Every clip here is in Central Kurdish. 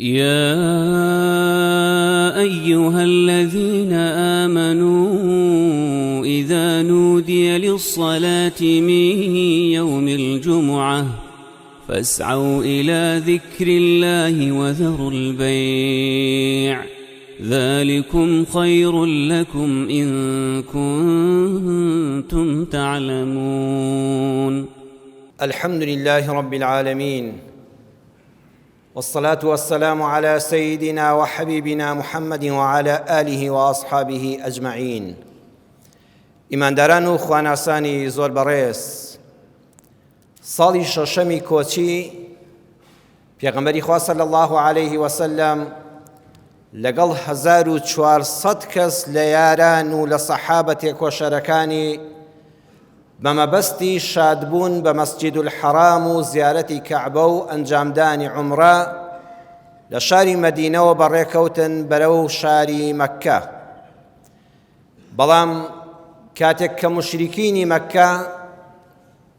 يا أيها الذين آمنوا إذا نودي للصلاة من يوم الجمعة فاسعوا إلى ذكر الله وذروا البيع ذلكم خير لكم إن كنتم تعلمون. الحمد لله رب العالمين، والصلاة والسلام على سيدنا وحبيبنا محمد وعلى آله وأصحابه أجمعين. ئیمانداران و خواناسانی زۆر بەڕێز، ساڵی شەشەمی کۆچی پێغەمبەری خوا صلی الله عليه وسلم لەگەڵ 1400 کەس لە یاران و لە سەحابە تێکۆشەرەکانی بەمەبەستی شادبوون بە مەسجد الحرام و زیارەتی کەعبە و ئەنجامدانی عومرە لە شاری مەدینەوە بەڕێکەوتن بەرەو شاری مەککە. بەڵام کاتێک کە مشریکینی مەککە،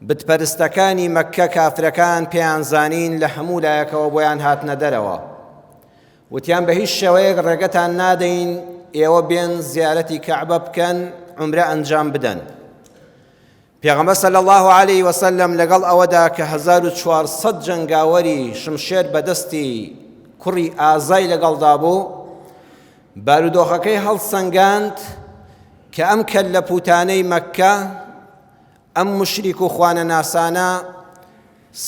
بتپەرستەکانی مەککە، کافرەکان پێیان زانین لە هەموو لایەکەوە بۆیان هاتنە دەرەوە، وتیان بە هیچ شێوەیەک ڕێگەتان نادەین ئێوە بێن زیارەتی کەعبە بکەن، عومرە ئەنجام بدەن. پێغەمبەر صلی الله عليه وسلم لەگەڵ ئەوەدا کە 1400 جەنگاوەری شمشێر بەدەستی کوڕی ئازای لەگەڵدا بوو، بارودۆخەکەی هەڵسەنگاند کە ئەم کەللەپوتانەی مەککە، ئەم مشریک و خوانە ناسانە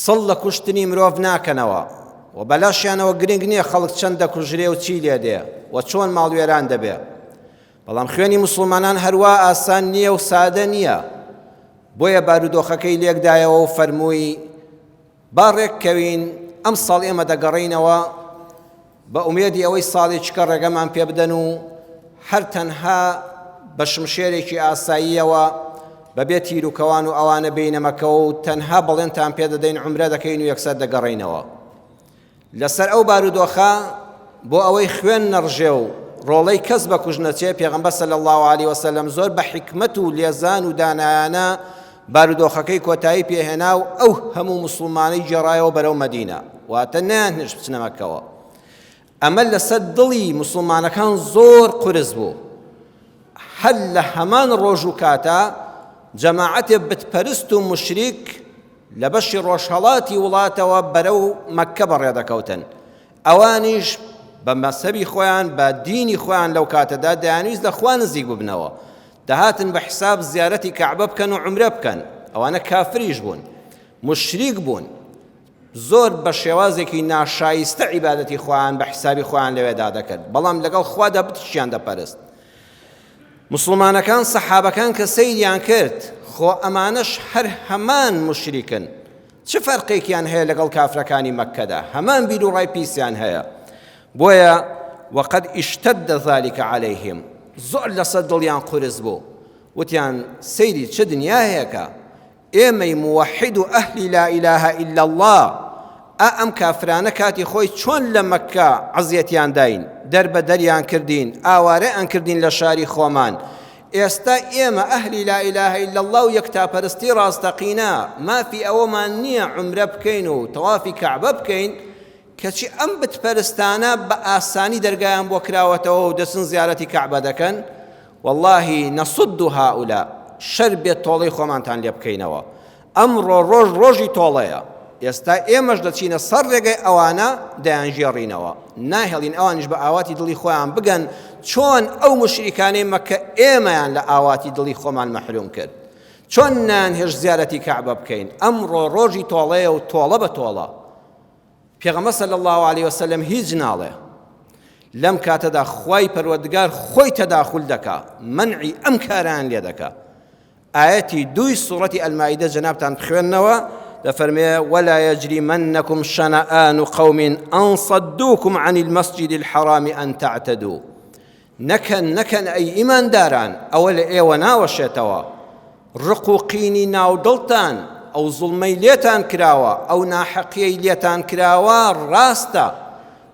سڵ لە کوشتنی مرۆڤ ناکەنەوە و بەلاشیانەوە گرنگ نییە خەڵک چەند دەکوژرێ و چی لێ دێ و چۆن ماڵوێران دەبێ. بەڵام خوێنی مسلمانان هەروە ئاسان نییە و سادە نییە. بۆیە بارودۆخەکەی لێکدایەوە و فەرمووی با ڕێککەوین، ئەم ساڵ ئێمە دەگەڕینەوە بە ئومێدی ئەوەی ساڵێکیکە ڕێگەمان پێ بدەن و هەر تەنها بە شمشێرێکی ئاساییەوە بەبێ تیر و کەوان و ئەوانە بینەمەکەوە و تەنها بەڵێنتان پێ دەدەین عومرە دەکەین و یەکسەر دەگەڕینەوە. لەسەر ئەو بارودۆخە بۆ ئەوەی خوێن نەڕژێ و ڕۆڵەی کەس بە کوژنەچێ، پێغەمبەر صلی الله عليه وسلم زۆر بە حیکمەت و لێزان و دانایانە بارودۆخەکەی کۆتایی پێهێنا و ئەو هەموو مسلمانەی گێڕایەوە بەرەو مەدینە، واتە نەیانهێشت بچنە مەککەوە. ئەمە لەسەر دڵی مسلمانەکان زۆر قورس بوو. هەر لە هەمان ڕۆژ و کاتە جەماعەتێ بتپەرست و مشریک لە بەشی ڕۆژهەڵاتی وڵاتەوە بەرەو مەککە بەڕێدەکەوتن. ئەوانیش بە مەسەبی خۆیان، بە دینی خۆیان لەو کاتەدا دەیانویست لە خوا نزیک ببنەوە، دەهاتن بە حساب زیارەتی کەعبە بکەن و عومرە بکەن. ئەوانە کافریش بوون، مشریک بوون، زۆر بە شێوازێکی ناشایستە عیبادەتی خۆیان بە حسابی خۆیان لەوێدا دەکرد، بەڵام لەگەڵ خوادا بتشیان دەپەرست. مسلمانەکان، سەحابەکان کە سەیریان کرد، خۆ ئەمانەش هەر هەمان مشریکن، چ فەرقێکیان هەیە لەگەڵ کافرەکانی مەککەدا؟ هەمان بیر و ڕای پیسیان هەیە. بۆیە وەقەد ئیشتەدە ذەلیکە عەلەیهیم، زۆر لەسەر دڵیان قورس بوو. وتیان سەیری چه دنیایەکە، ئێمەی موەحید و ئەهلی لا ئیلاهە ئیلا الله، ئەم کافرانە کاتی خۆی چۆن لە مەککە عەزیەتیان داین، دەربەدەریان کردین، ئاوارەیان کردین لە شاری خۆمان. ئێستا ئێمە ئەهلی لا ئیلاهە ئیلا الله و یەکتاپەرستی ڕاستەقینە مافی ئەوەمان نییە عومرە بکەین و تەوافی کەعبە بکەین، کەچی ئەم بتپەرستانە بە ئاسانی دەرگایان بۆ کراوەتەوە و دەچن زیارەتی کەعبە دەکەن. واللهی نەسود هؤلاء، شەر بێت تۆڵەی خۆمانتان لێ بکەینەوە. ئەمڕۆ ڕۆژی تۆڵەیە، ئێستا ئێمەش دەچینە سەر ڕێگەی ئەوانە دەیانژێڕینەوە. ناهێڵین ئەوانیش بە ئاواتی دڵی خۆیان بگەن چۆن ئەو مشریکانەی مەککە ئێمەیان لە ئاواتی دڵی خۆمان مەحروم کرد، چۆن نانهێش زیارەتی کەعبە بکەین. ئەمڕۆ ڕۆژی تۆڵەیە و تۆڵە بە تۆڵە. پێغەمبەر صلی الله عليه وسلم هیچ ناڵێ لەم کاتەدا خوای پەروەردگار خۆی تەداخل دەکا، منعی ئەم کاران لێ دەکا. ئاەتی 2 سوڕەتی ئەلمائیدە جەنابتان بخوێننەوە، دەفەرمێ ولا يجرمنكم شنآن قوم أن صدوكم عن المسجد الحرام أن تعتدوا. نەکەن ئەی ئیمانداران، ئەوە لە ئێوە ناوەشێتەوە، ڕقوقینی ناودڵتان ئەو زوڵمەی لێتان کراوە، ئەو ناحەقیەی لێتان کراوە ڕاستە،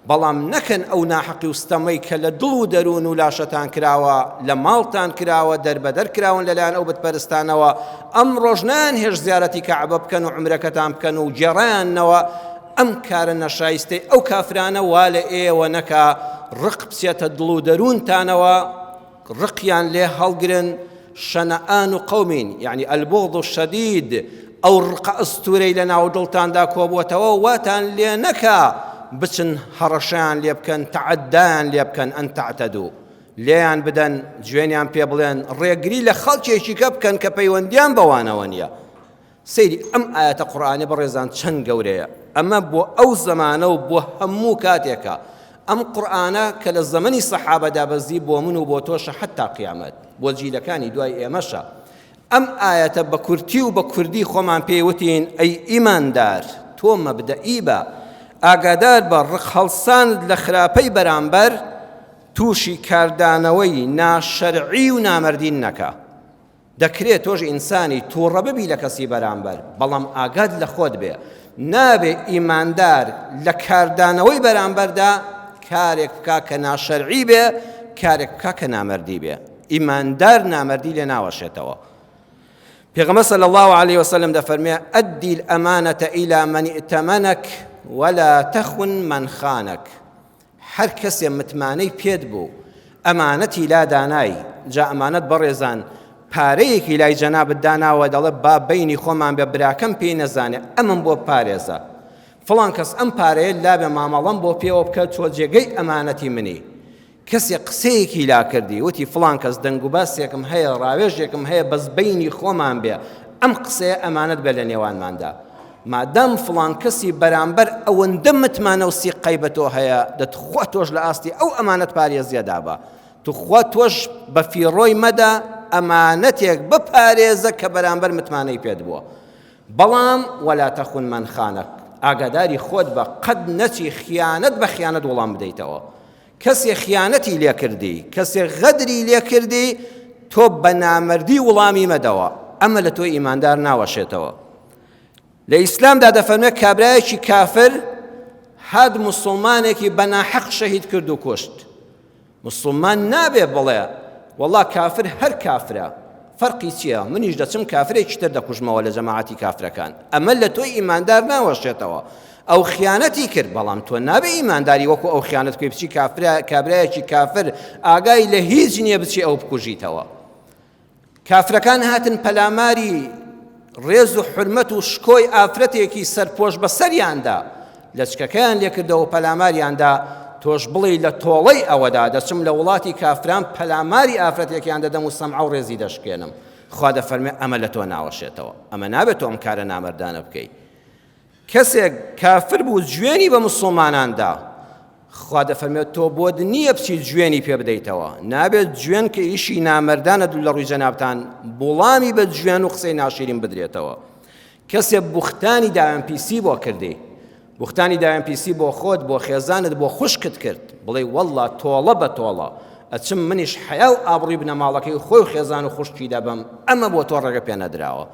بەڵام نەکەن ئەو ناحەقی و ستەمەی کە لە دڵ و دەروون و لاشەتان کراوە، لە ماڵتان کراوە، دەربەدەر کراون لەلایەن ئەو بتپەرستانەوە. ئەم ڕۆژنان هێش زیارەتی کەعبە بکەن و عومرەکەتان بکەن و گێڕیانەوە، ئەم کارە نەشایستەی ئەو کافرانە وا لە ئێوە نەکا ڕق بچێتە دڵ و دەروونتانەوە ڕقیان لێ هەڵگرن شەنەئان و قەومین یعنی البغض الشەدید ئەو ڕقە ئەستوورەی لە ناو دڵتاندا کۆبووەتەوە واتان لێ نەکا بچن هەڕەشەیان لێ بکەن تەعەدایان لێ بکەن ئەن تەعتەدوو لێیان بدەن جوێنیان پێ بڵێن ڕێگری لە خەڵکێکی کە بکەن کە پەیوەندیان بەوانەوە نییە. سەیری ئەم ئاەتە قورئانی بەڕێزان چەند گەورەیە ئەمە بۆ ئەو زەمانە و بۆ هەموو کاتێکە ئەم قورئانە کە لە زەمەنی سەحابەدا بەزی بۆ من و بۆ تۆشە حتا قیامەت بۆ جیلەکانی دوای ئێمەشە. ئەم ئاەتە بە کورتی و بە کوردی خۆمان پێیوتین ئەی ئیماندار تۆ مەبدەئی بە ئاگادار بە ڕق هەڵساند لە خراپەی بەرامبەر تووشی کاردانەوەی ناشەرعی و نامەردین نەکە. دەکرێت تۆش ئینسانی تووڕە ببی لە کەسی بەرامبەر بەڵام ئاگاد لە خۆت بێ نابێ ئیماندار لە کاردانەوەی بەرامبەردا کارێک بکا کە ناشەرعی بێ کارێک بکا کە نامەردی بێ. ئیماندار نامەردی لێ ناوەشێتەوە. پێغەمبەر صلی الله عليه وسلم دەفەرمێ ئەدی الأمانة إلى من ائتمنك ولا تخن من خانك. هەر کەسێ متمانەی پێت بوو ئەمانەتی لا دانای جا ئەمانەت بەڕێزان پارەیەکی لای جەنابت داناوە دەڵێ با بینی خۆمان بێ براکەم پێی نەزانێ ئەمن بۆ پارێزە فڵان کەس ئەم پارەیە لابێ مامەڵەم بۆ پێوە بکە تۆ جێگەی ئەمانەتی منی. کەسێ قسەیەکی لا کردی وتی فڵان کەس دەنگ و باسێکم هەیە ڕاوێژێکم هەیە بەس بینی خۆمان بێ ئەم قسەیە ئەمانەت بێ لە نێوانماندا مادام فڵان کەسی بەرامبەر ئەوەندە متمانە و سیقەی بە تۆ هەیە دەتخوا تۆش لە ئاستی ئەو ئەمانەت پارێزیەدا بە توخوا تۆش بە فیڕۆی مەدا ئەمانەتێک بپارێزە کە بەرامبەر متمانەی پێت بووە. بەڵام وەلا تەخون من خانەک ئاگاداری خۆت بە قەد نەچی خیانەت بە خیانەت وەڵام بدەیتەوە. کەسێ خیانەتی لێ کردی کەسێ غەدری لێ کردی تۆ بە نامەردی وەڵامی مەدەوە ئەمە لە تۆ ئیماندار ناوەشێتەوە. لە ئیسلامدا دەفەرمێت کابرایەکی کافر هات موسڵمانێکی بەناحەق شەهید کرد و کوشت. موسڵمان نابێ بڵێ وەڵا کافر هەر کافرە فەرقی چییە منیش دەچم کافرێکی تر دەکوژمەوە لە جەماعەتی کافرەکان ئەمە لە تۆی ئیماندار ناوەشێتەوە. ئەو خیانەتی کرد بەڵام تۆ نابێ ئیمانداری وەکو ئەو خیانەت کوێ بچی کابرایەکی کافر ئاگای لە هیچ نییە بچی ئەو بکوژیتەوە. کافرەکان هاتن پەلاماری ڕێز و حرمەت و شکۆی ئافرەتێکی سەرپۆش بە سەریاندا لەچکەکەیان لێکردەوە پەلاماریاندا تۆش بڵێ لە تۆڵەی ئەوەدا دەچم لە وڵاتی کافران پەلاماری ئافرەتێکیان دەدەم و سەمع و ڕێزی دەشکێنم. خوا دەفەرمێ ئەمە لە تۆ ناوەشێتەوە ئەمە نابێت تۆ ئەم کارە نامەردانە بکەیت. کەسێک کافر بوو جوێنی بە موسڵماناندا خوا دەفەرمێت تۆ بۆت نییە بچیت جوێنی پێ بدەیتەوە نابێت جوێن کە ئیشی نامەردانە دوو لە ڕووی جەنابتان بوڵامی بە جوێن و قسەی ناشرین بدرێتەوە. کەسێک بوختانی داوێن پیسی بۆ کردی بوختانی داوێن پیسی بۆ خۆت بۆ خێزانت بۆ خوشکت کرد بڵێ وەڵڵا تۆڵە بە تۆڵە ئەچم منیش حیا و ئابڕووی بنە ماڵەکەی خۆی و خێزان و خوشکی دەبم ئەمە بۆ تۆ ڕێگە پێ نەدراوە.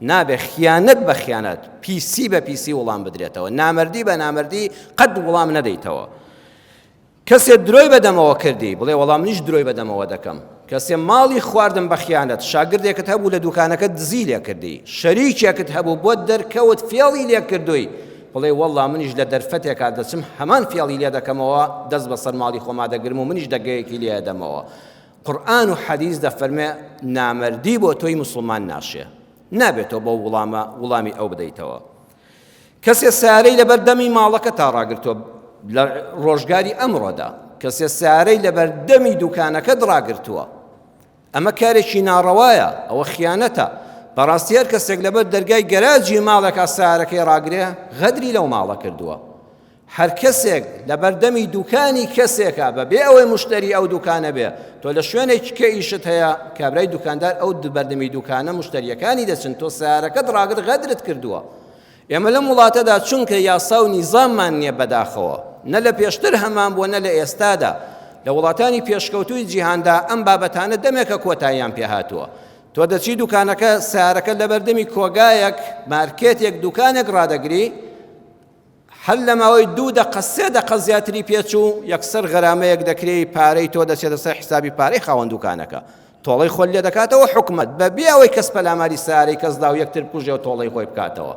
نابێ خیانەت بە خیانەت پیسی بە پیسی وەڵام بدرێتەوە نامەردی بە نامەردی قەد وەڵام نەدەیتەوە. کەسێ درۆی بەدەمەوە کردی بڵێ وەڵام نیش درۆی بەدەمەوە دەکەم. کەسێ ماڵی خواردن بە خیانەت شاگردێکت هەبوو لە دوکانەکەت دزی لێ کردی شەریکێکت هەبوو بۆ دەرکەوت فێڵی لێ کردووی بڵێ وەڵام منیش لە دەرفەتێکا دەچم هەمان فێڵی لێ دەکەمەوە دەست بەسەر ماڵی خۆما دەگرم و منیش دەگەیەکی لێ دەمەوە. قورئان و حەدیث دەفەرمێ نامەردی بۆ تۆی موسڵمان ناشێ نابێتەوە بۆ وڵامی ئەو بدەیتەوە. کەسێ سارەی لەبەر دەمی ماڵەکە تا ڕاگرتووە لە ڕۆژگاری ئەمڕۆدا کەسێ سارەی لەبەر دەمی دوکانەکە دڕاگرتووە ئەمە کارێکی ناڕەوایە ئەوە خیانەتە. بەڕاستی هەر کەسێک لەبەر دەرگای گەراجی ماڵێکا سارەکەی ڕاگرێ غەدری لەو ماڵە کردووە. هەر کەسێک لەبەر دەمی دوکانی کەسێکە بەبێ ئەوەی مشتری ئەو دوکانە بێ تۆ لە شوێنێک کە ئیشت هەیە کابرای دوکاندار ئەو بەردەمی دوکانە مشتریەکانی دەچن تۆ سارەکەت ڕاگرت غەدرت کردووە. ئێمە لەم وڵاتەدا چونکە یاسا و نیزاممان نییە بەداخەوە نە لە پێشتر هەمان بووە نە لە ئێستادا لە وڵاتانی پێشکەوتووی جیهاندا ئەم بابەتانە دەمێکە کۆتاییان پێهاتووە. تۆ دەچی دوکانەکە سارەکە لە بەردەمی کۆگایەک مارکێتێک دوکانێک ڕادەگری هەر لە ماوەی 2 دقە 3 دقە زیاتری پێچوو یەکسەر غەرامەیەک دەکرێ پارەی تۆ دەچێتە سەر حسابی پارەی خاوەن دوکانەکە تۆڵەی خۆی لێ دەکاتەوە حکومەت بەبێ ئەوەی کەس پەلاماری سارەی کەس دا و یەکتر بکوژێ و تۆڵەی خۆی بکاتەوە.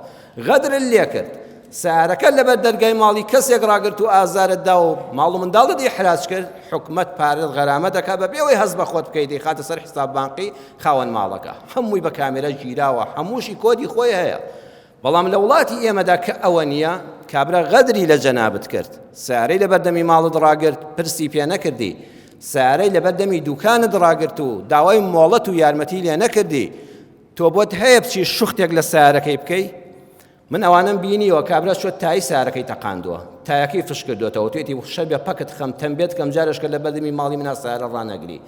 غەدرت لێ کرد سارەکە لەبەر دەرگای ماڵی کەسێک ڕاگرت و ئازارتدا و ماڵ و منداڵت ئیحراج کرد حکومەت پارەت غەرامە دەکا بە بێەوەی هەست بە خۆت بکەیت دەیخاتە سەر حساب بانقی خاوەن ماڵەکە هەمووی بە کامێرە گیراوە هەمووشی کۆدی خۆی هەیە بەڵام لە وڵاتی ئێمەدا کە ئەوە نییە کابرا غەدری لە جەنابت کرد سارەی لە بەردەمی ماڵت ڕاگرت پرسی پێ نەکردی سارەی لە بەردەمی دوکانت ڕاگرت و داوای مۆڵەت و یارمەتی لێ نەکردی تۆ بۆت هەیە بچی شوختێک لە سارەکەی بکەی من ئەوانم بینیەوە کابرا شۆ تای سارەکەی تەقاندووە تایەکەی فش کردوێتەوە توێتی شەبێ پەکت خەم تەمبێت کەم جارشکە لە بەردەمی ماڵی منە سارە ڕانەگری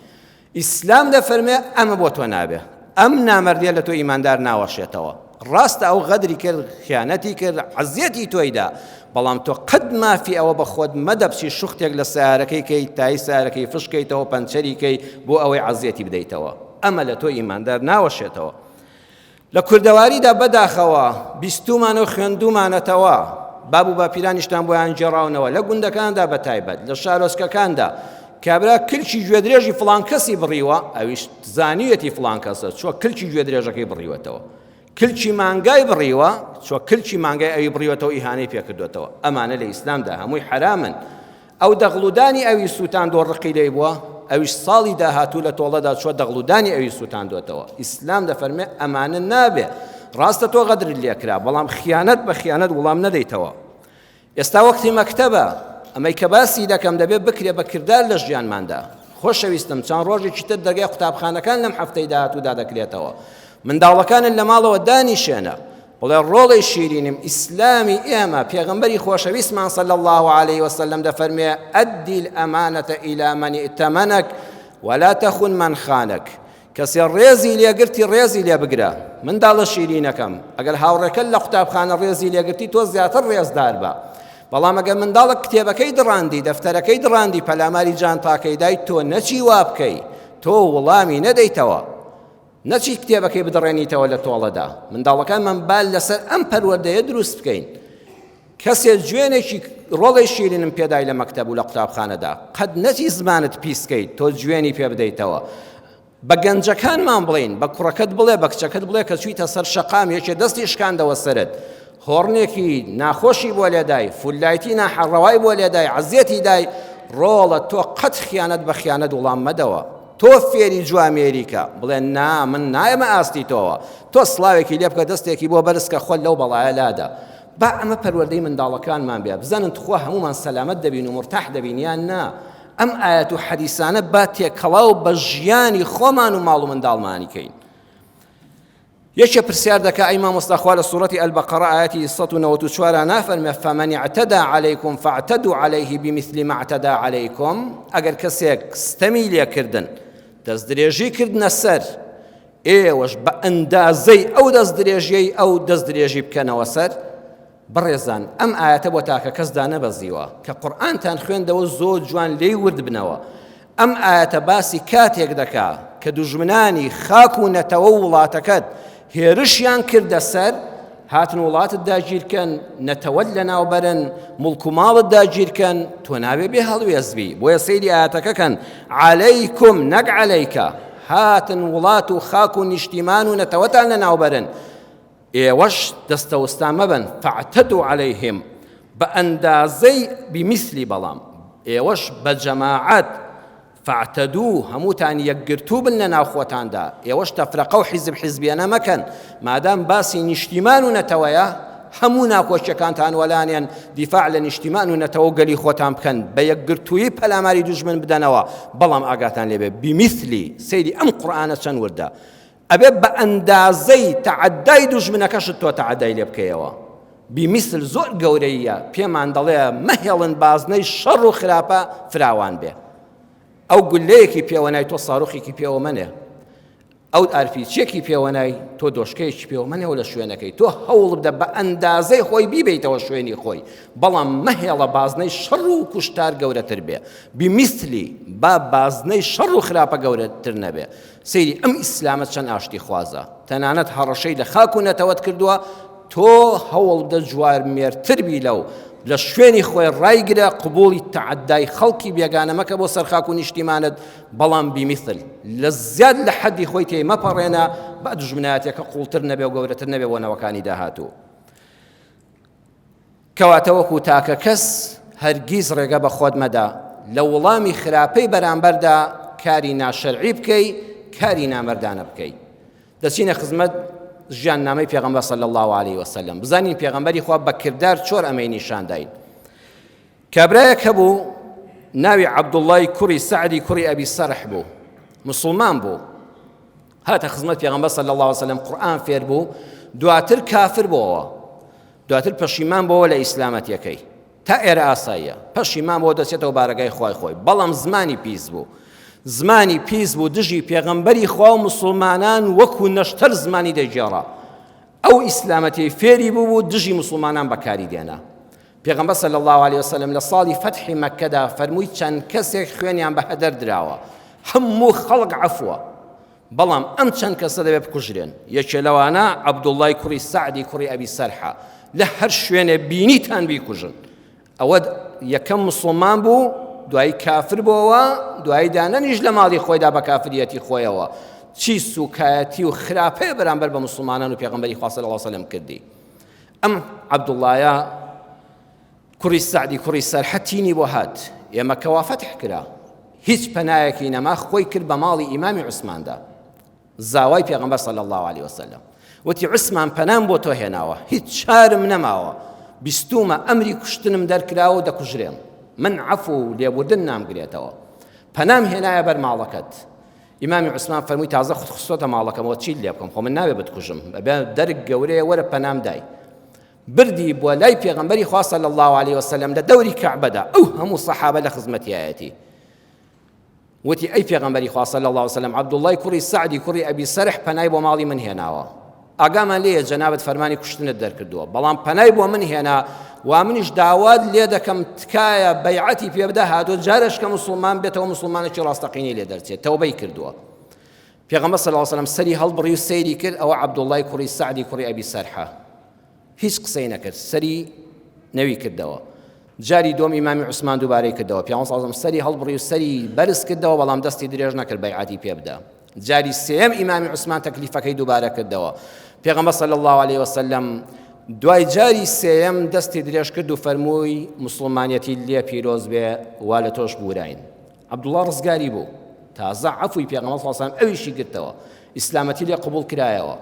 ئیسلام دەفەرمێ ئەمە بۆ تۆ نابێ ئەم نامەردیە لە تۆ ئیماندار ناوەشێتەوە ڕاستە ئەو غەدری کرد خیانەتی کرد عەزیەتی تۆیدا بەڵام تۆ قەت مافی ئەوە بە خۆت مەدەبچی شوختێک لە سارەکەی کەی تای سارەکەی فشکەیتەوە پەنچەری کەی بۆ ئەوەی عەزیەتی بدەیتەوە ئەمە لە تۆ ئیماندار ناوەشێتەوە لە کوردەواریدا بەداخەوە بیستومانە و خوێندومانەتەوە باب و باپیرانیشتان بۆیان جێڕاونەوە لە گوندەکاندا بە تایبەت لە شارۆچکەکاندا کابرا کلکی گوێدرێژی فڵان کەسی بڕیوە ئەویش زانیوێتی فڵان کەسە چوە کلکی گوێدرێژەکەی بڕیوەتەوە کلکی مانگای بڕیوە چوە کلکی مانگای ئەوی بڕیوەتەوە ئیهانەی پێکردوێتەوە ئەمانە لە ئیسلامدا هەمووی حرامن ئەو دەغڵودانی ئەوی سووتان دۆڕقی لێی بووە ئەویش ساڵی داهاتوو لە تۆڵەدا چوە دەغڵودانی ئەوی سووتاندوێتەوە ئیسلام دەفەرمێ ئەمانە نابێ ڕاستە تۆ غەدرت لێکرا بەڵام خیانەت بە خیانەت وەڵام نەدەیتەوە ئێستا وەختی مەکتەبە ئەمەی کە باسی دەکەم دەبێت بکرێ بە کردار لە ژیانماندا خۆشەویستم چەند ڕۆژێکی تر دەرگای قوتابخانەکان لەم هەفتەی داهاتوودا دەکرێتەوە منداڵەکانن لە ماڵەوە دانیشێنە بڵێ ڕۆڵی شیرینم ئیسلامی ئێمە پێغەمبەری خۆشەویستمان صلی الله عليه وسلم دەفەرمێ ئەدی الأمانة إلى من ائتمنك ولا تخن من خانك کەسێ ڕێزی لێگرتی ڕێزی لێ بگرە منداڵە شیرینەکەم ئەگەر هاوڕێکە لە قوتابخانە ڕێزی لێگرتی تۆ زیاتر ڕێزدار بە بەڵام ئەگەر منداڵە کتێبەکەی دڕاندی دەفتەرەکەی دڕاندی پەلاماری جانتاکەی دای تۆ نەچی وا بکەی تۆ وەڵامی نەدەیتەوە نەچی کتێبەکەی بدڕێنیتەوە لە تۆڵەدا منداڵەکان منبال لەسەر ئەم پەروەردەیە دروست بکەین کەسێ جوێنێکی ڕۆڵی شیرینم پێدای لە مەکتەب و لە قوتابخانەدا قەت نەچی زمانت پیسکەیت تۆ جوێنی پێ بدەیتەوە بە گەنجەکانمان بڵین بە کوڕەکەت بڵێ بە کچەکەت بڵێ کە چوویتە سەر شەقام یەکێ دەستی شکاندەوە سەرت هۆڕنێکی ناخۆشی بۆ لێدای فولایەتی ناحەڕەوای بۆ لێدای عەزیەتی دای ڕۆڵە تۆ قەت خیانەت بە خیانەت وڵام مەدەوە تۆ فێری جوامێریکە بڵێ نا من نایەمە ئاستی تۆوە تۆ سڵاوێکی لێ بکە دەستێکی بۆ بەرزکە خۆل لەو بەڵایە لادا با ئەمە پەروەردەی منداڵەکانمان بێ بزانن خوا هەمومان سەلامەت دەبین و مرتاح دەبین یان نا ئەم ئاەت و حەدیسانە با تێکەڵاو بە ژیانی خۆمان و ماڵ و منداڵمانی کەین یەکێ پرسیار دەکا ئەی مامۆستاخوا لە سوورەتی ئەلبەقەرە ئاەتی 194 نافەرمێ فەمەن اعتدى عليكم فاعتدوا عليه بمثل ما اعتدى عليكم ئەگەر کەسێک ستەمی لێکردن دەستدرێژی کردنە سەر ئێوەش بە ئەندازەی ئەو دەستدرێژیەی ئەو دەستدرێژی بکەنەوە سەر بڕێزان ئەم ئاەتە بۆ تاکە کەسدا نەبەزیوە کە قورئانتان خوێندەوە زۆر جوان لێی ورد بنەوە ئەم ئاەتە باسی کاتێک دەکا کە دوژمنانی خاک و نەتەوە وڵاتەکەت هێرشیان کردە سەر هاتن وڵاتت داگیرکەن نەتەوەت لە ناوبەرن مڵک و ماڵت داگیرکەن تۆ نابێ بێ هەڵوێزبی بۆیە سەیری ئاەتەکەکەن عەلەیکم نەک عەلەیکە هاتن وڵات و خاک و نیشتیمان و نەتەوەتان لە ناوبەرن ئێوەش دەستەوەستان مەبن فاعتدوا عليهم بە ئەندازەی بمثلی بەڵام ئێوەش بە جەماعەت فاعتدوا هەمووتان یەکگرتوو بن لە ناوخۆتاندا ئێوەش تەفرەقە و حیزب حیزبیانە مەکەن مادام باسی نیشتیمان و نەتەوەیە هەموو ناکۆچیەکانتان وەلانێن دیفاع لە نیشتیمان و نەتەوە گەلی خۆتان بکەن بە یەکگرتووی پەلاماری دوژمن بدەنەوە بەڵام ئاگاتان لێبێ بمثلی سەیری ئەم قورئانە چەند وردە ئەبێ بە ئەندازەی تەعەدای دوژمنەکەشت تۆ تەعەدای لێ بکەیەوە بمثل زۆر گەورەیە پێمان دەڵێ مەهێڵن بازنەی شەڕ و خراپە فراوان بێ ئەو گولەیەکی پێوەنای تۆ ساڕوخێکی پێوە منێ ئەو ئارپیچێکی پێوەنای تۆ دۆشکەیەکی پێوە منێەوە لە شوێنەکەی تۆ هەوڵ بدە بە ئەندازەی خۆی بیبیتەوە شوێنی خۆی بەڵام مەهێڵە بازنەی شەڕ و کوشتار گەورەتر بێ بمثلی با بازنەی شەڕ و خراپە گەورەتر نەبێ سەیری ئەم ئیسلامەت چەند ئاشتی خوازە تەنانەت هەڕەشەی لە خاک و نەتەوەت کردووە تۆ هەوڵ بدە جوارمێرتر بی لەو لە شوێنی خۆی ڕایگرە قبوڵی تەعەدای خەڵکی بێگانە مەکە بۆ سەر خاک و نیشتیمانت بەڵام بمثل لە زیاد لە حەدی خۆی تێی مەپەڕێنە بە دوژمنایەتێکە قوڵتر نەبێ و گەورەتر نەبێ بۆ نەوەکانی داهاتوو کەواتە وەکو تاکە کەس هەرگیز ڕێگە بە خۆت مەدا لە وەڵامی خراپەی بەرامبەردا کاری ناشەرعی بکەی، کاری نامەردانە بکەی. دەچینە خزمەت ژیاننامەی پێغەمبەر صلی الله علیه وسلم. بزانین پێغەمبەری خوا بە کردار چۆر ئەمەی نیشان داین. کابرایەک هەبوو ناوی عەبدوڵڵای کوڕی سەعدی کوڕی ئەبی سەرح بوو، مسلمان بوو، هاتە خزمەت پێغەمبەر صلی الله علیه وسلم، قورئان فێر بوو، دواتر کافر بووەوە، دواتر پەشیمان بووەوە لە ئیسلامەتیەکەی، تا ئێرە ئاساییە پەشیمان بۆ دەچێتەوە بارەگای خوای خۆی، بەڵام زمانی پیس بوو، زمانی پیس بوو، دژی پێغەمبەری خوا و مسلمانان وەکو نەشتەر زمانی دەیگێڕا. ئەو ئیسلامەتی فێری بوو، دژی مسلمانان بەکاری دێنا. پێغەمبەر صلی الله علیه وسلم لە ساڵی فەتحی مەککەدا فەرمووی چەند کەسێک خوێنیان بە هەدەر دراوە، هەموو خەڵک عەفوە، بەڵام ئەم چەند کەسە دەبێت بکوژرێن. یەکێ لەوانە عەبدوڵڵای کوڕی سەعدی کوڕی ئەبی سەرحە، لە هەر شوێنێ بینیتان بیکوژن. ئەوە یەکەم مسلمان بوو، دوایی کافر بووەوە، دوایی دانەنیش لە ماڵی خۆیدا بە کافریەتی خۆیەوە چی سوکایەتی و خراپەیە بەرامبەر بە مسلمانان و پێغەمبەری خوا صلی الله علیه وسلم کردی. ئەم عەبدوڵڵایە کوڕی سەعدی کوڕی سەرحە تینی بۆ هات، ئێمە کەوا فەتح کرا، هیچ پەنایەکی نەما، خۆی کرد بە ماڵی ئیمامی عوسماندا، زاوای پێغەمبەر صلی الله علیه وسلم. وتی عوسمان پەنام بۆ تۆ هێناوە، هیچ چارم نەماوە، بیستومە ئەمری کوشتنم دەرکراوە و دەکوژرێم، من عەفو و لێبوردن نامگرێتەوە، پەنام هێنایە بەر ماڵەکەت. ئیمامی عوسمان فەرمووی تازە خۆت خستۆتە ماڵەکەمەوە چیت لێ بکەم، خۆ من نابێ بتکوژم، بەبێ دەرک گەورەیە وەرە پەنام دای. بردی بۆ لای پێغەمبەری خوا صلی الله علیه وسلم لە دەوری کەعبەدا، ئەو هەموو سەحابە لە خزمەتیایەتی. وتی ئەی پێغەمبەری خوا صلی الله علیه وسلم، عەبدوڵڵای کوڕی سەعدی کوڕی ئەبی سەرح پەنای بۆ ماڵی من هێناوە، ئاگامان لێیە جەنابەت فەرمانی کوشتنت دەرکردووە، بەڵام پەنای بۆ من هێنا و منیش داوات لێ دەکەم تکایە بەیعەتی پێ بدە، هاتۆ جارش کە مسلمان بێتەوە، مسلمانێکی ڕاستەقینەی لێ دەرچێت، تەوبەی کردووە. پێغەمبەر صلی الله علیه وسلم سەری هەڵبڕی و سەیری کرد، ئەوە عەبدوڵڵای کوڕی سەعدی کوڕی ئەبی سەرحە، هیچ قسەی نەکرد، سەری نەوی کردەوە. جاری دۆم ئیمامی عوسمان دووبارەی کردەوە، پێغەمبەر صلی الله علیه وسلم سەری هەڵبڕی و سەری بەرز کردەوە، بەڵام دەستی درێژ نەکرد بەیعەتی پێ بدە. جاری سێم ئیمامی عوسمان تەکلیفەکەی دووبارە کردەوە. پێغەمبەر صلی الله علیه وسلم دوای جاری سێم دەستی درێژ کرد و فەرمووی مسلمانەتی لێ پیرۆز بێ، وا لە تۆش بوراین. عەبدوڵڵا ڕزگاری بوو، تازە عەفوی پێغەمبەر صلی الله علیه وسلم ئەویشی گرتەوە، ئیسلامەتی لێ قبوڵ کرایەوە.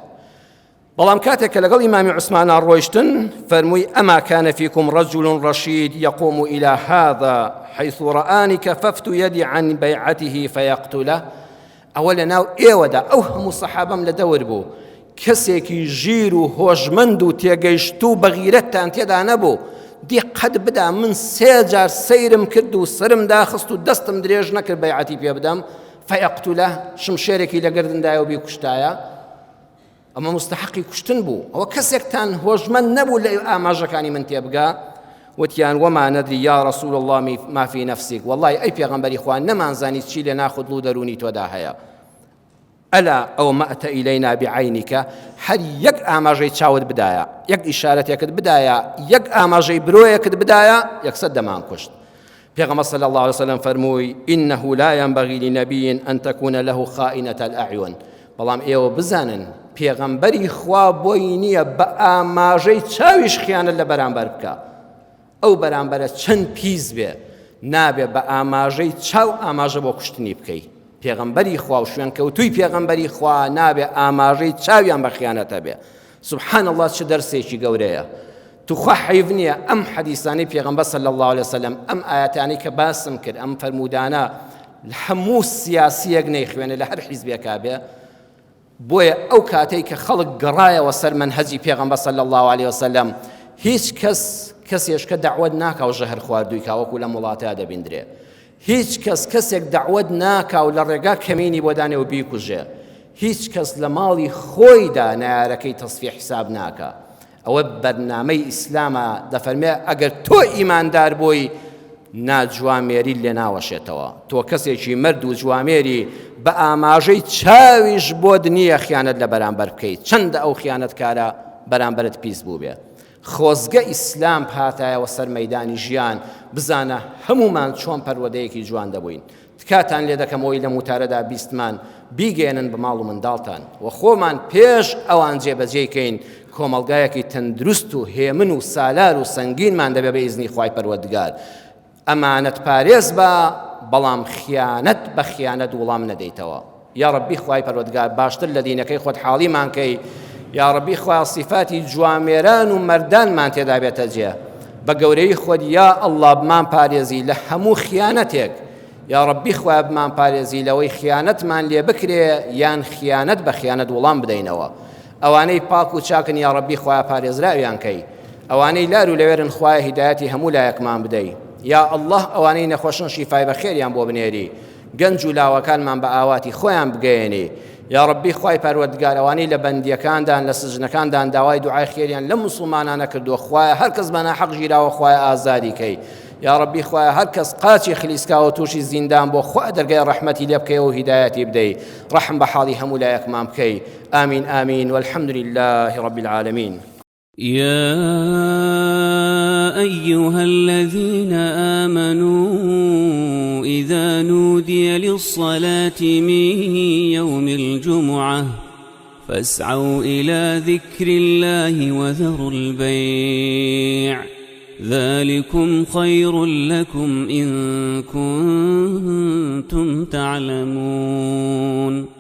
بەڵام کاتێک کە لەگەڵ ئیمامی عوسمانان ڕۆیشتن فەرمووی ئەما کان فیکم رجل رشید یقوم إلى هذا حيث رآني كففت يدي عن بيعته فيقتله. ئەوە لە ناو ئێوەدا ئەو هەموو سەحابەم لە دەور بوو، کەسێکی ژیر و هۆژمەند و تێگەیشت و بەغیرەتتان تێدا نەبوو، دی قەت بدا من سێ جار سەیرم کرد و سرم داخست و دەستم درێژ نەکرد بەیعەتی پێ بدەم، فەیەقتولە شمشێرێکی لە گردندایە و بیکوشتایە، ئەمە مستحقی کوشتن بوو. ئەوە کەسێکتان هۆژمەند نەبوو لە ئاماژەکانی من تێبگا. وتیان وما ندري يا رسول الله ما في نفسك، والله ئەی پێغەمبەری خوا نەمانزانی چی لێ ناخودڵ و دەرونی تۆدا هەیە. ئەلا ئەو مەئتە ئیلەینا بعینیکە، هەر یەک ئاماژەی چاوت بدایە، یەک ئیشارەتێکت بدایە، یەک ئاماژەی برۆیەکت بدایە، یەکسەر دەمان کوشت. پێغەمبەر صلی الله علیه وسلم فەرمووی إنه لا ينبغي لنبي أن تكون له خائنة الأعين. بەڵام ئێوە بزانن پێغەمبەری خوا بۆی نییە بە ئاماژەی چاویش خیانەت لە بەرامبەر بکە، ئەو بەرامبەرە چەند پیس بێ، نابێ بە ئاماژەی چاو ئاماژە بۆ کوشتنی بکەی. پێغەمبەری خوا و شوێنکەوتووی پێغەمبەری خوا نابێ ئاماژەی چاویان بە خیانەتە بێ. سبحان الله چه دەرسێکی گەورەیە. توخوا حیف نییە ئەم حەدیثانەی پێغەمبەر صلی الله علیه وسلم، ئەم ئایەتانەی کە باسم کرد، ئەم فەرمودانە هەموو سیاسیەک نەیخوێنێ لە هەر حیزبێکا بێ، بۆیە ئەو کاتەی کە خەڵک گەڕایەوە سەر منهەجی پێغەمبەر صلی الله علیه وسلم، هیچ کەسێشکە دەعوەت ناکا و ژەهر خواردووی کاوەکو لە وڵاتەیە دەبیندرێ، هیچ کەسێک دەعوەت ناکا و لە ڕێگا کەمینی بۆ دانێ و بیکوژێ، هیچ کەس لە ماڵی خۆیدا نایارەکەی تەصفیه حساب ناکا. ئەوە بەرنامەی ئیسلامە، دەفەرمێ ئەگەر تۆ ئیماندار بۆی ناجوامێری لێ ناوەشێتەوە، تۆ کەسێکی مرد و جوامێری بە ئاماژەی چاویش بۆ نییە خیانەت لە بەرامبەر بکەیت، چەندە ئەو خیانەتکارە بەرامبەرت پیس بوو بێ. خۆزگە ئیسلام هاتایەوە سەر مەیدانی ژیان بزانە هەمومان چۆن پەروەردەیەکی جوان دەبووین. تکاتان لێ دەکەمەوەی لە موتارەدا بیستمان بیگەێنن بە ماڵ و منداڵتان و خۆمان پێش ئەوان جێبەجێکەین کۆمەڵگایەکی تەندروست و هێمن و سالار و سەنگینمان دەبێ بە ئیزنی خوای پەروەردگار. ئەمانەت پارێز بە بەڵام خیانەت بە خیانەت وەڵام نەدەیتەوە. یا ڕەبی خوای پەروەردگار باشتر لە دینەکەی خۆت حاڵیمان کەی. یا ڕەبی خوای صفاتی جوامێران و مەردانمان تێدا بێتە جێ. بە گەورەی خۆت یا ئەڵڵا بمان پارێزی لە هەموو خیانەتێک. یا ڕەبی خوای بمان پارێزی لەوەی خیانەتمان لێ بکرێ یان خیانەت بە خیانەت وەڵام بدەینەوە. ئەوانەی پاک و چاکن یا ڕەبی خوای پارێزراویان کەی. ئەوانەی لار و لەوێرن خوای هیدایەتی هەموو لایەکمان بدەی. یا ئەڵڵاه ئەوانەی نەخۆشن شیفای بەخێریان بۆ بنێری. گەنج و لاوەکانمان بە ئاواتی خۆیان بگەێنی. یا ڕەبی خوای پەروەردگار ئەوانەی لە بەندیەکاندان لە سجنەکاندان داوای دوعای خێریان لە موسڵمانانە کردووە خوایە هەر کەس بە ناحەق ژیراوە خوایە ئازادی کەی. یا ڕەبی خوایە هەر کەس قاچی خلیسکاوە تووشی زیندان بۆ خوا دەرگای ڕەحمەتی لێ بکەی و هیدایەتی بدەی. ڕەحم بە حاڵی هەموو لایەکمان بکەی. آمین آمین والحمد لله رب العالمين. يا أيها الذين آمنوا إذا نودي للصلاة من يوم الجمعة فاسعوا إلى ذكر الله وذروا البيع ذلكم خير لكم إن كنتم تعلمون